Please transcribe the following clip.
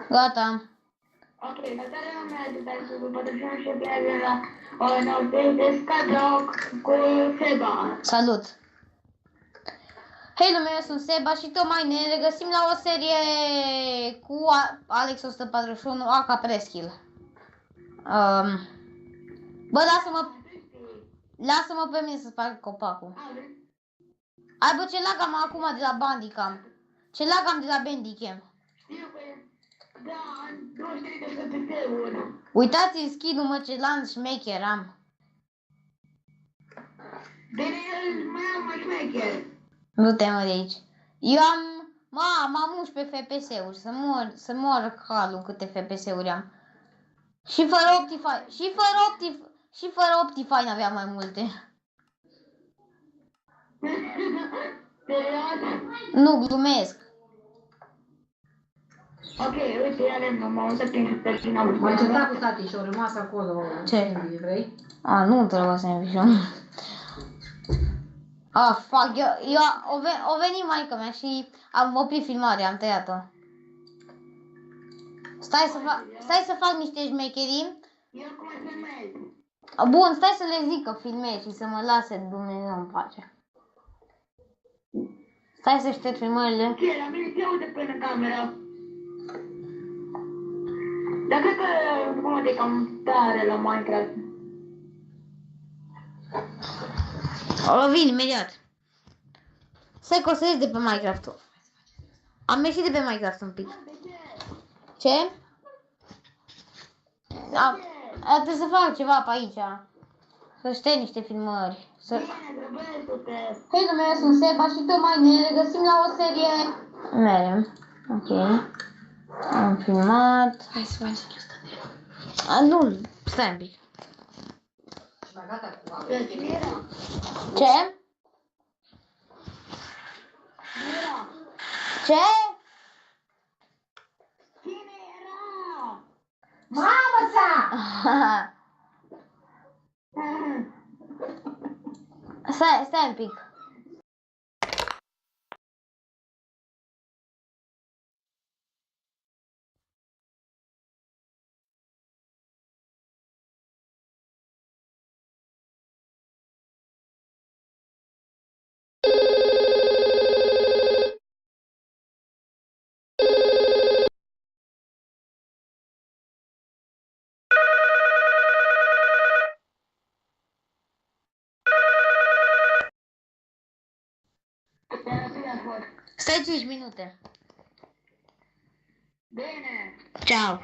Gata. Ok, notarea mea de pentru după și pierde la o noapte de scadroc cu Seba. Salut! Hei lume, eu sunt Seba și tocmai ne regăsim la o serie cu Alex 141 AK Preskill. Bă, lasă-mă pe mine să sparg copacul. Ai bă, ce lag am acum de la Bandicam? Ce lag am de la Bandicam? Știu că da, nu știu de să te unul. Uitați-mi skin-ul, mă, ce lan șmecher am. Bine, el mai șmecher. Nu te mă de aici. Eu am 11 FPS-uri, să mor calul câte FPS-uri am. Și fără Optifine aveam mai multe. Serios? Nu, glumesc. Ok, uite, iar m-am uitat prin persoană. M-a încercat cu tati și au rămas acolo. Ce? Vrei? A, nu trebuie să învișăm. Ah, fuck, o venit maica mea și am oprit filmarea, am tăiat-o. Stai să fac niște șmecherii. Eu cum filmez? Bun, stai să le zic că filmez și să mă lase Dumnezeu în pace. Stai să șterg filmările. Ce, la mine se aude până camera. Dar cred că cum de cam tare la Minecraft. O vin imediat. Stai că o să ies de pe Minecraft-ul. Am ieșit de pe Minecraft un pic. Ce? Trebuie să fac ceva pe aici. Să șterg niște filmări. Bine, grăbește-te. Hei, eu sunt Seba și tocmai ne regăsim la o serie. Merem. Ok. Am filmat. Hai să facem asta. Nu, stai un pic. Și mai gata cu apa. Mira, Ce? Mira, Ce? cine era? Mamă sa! Stai un pic. Stai 5 minute. Bine. Ciao.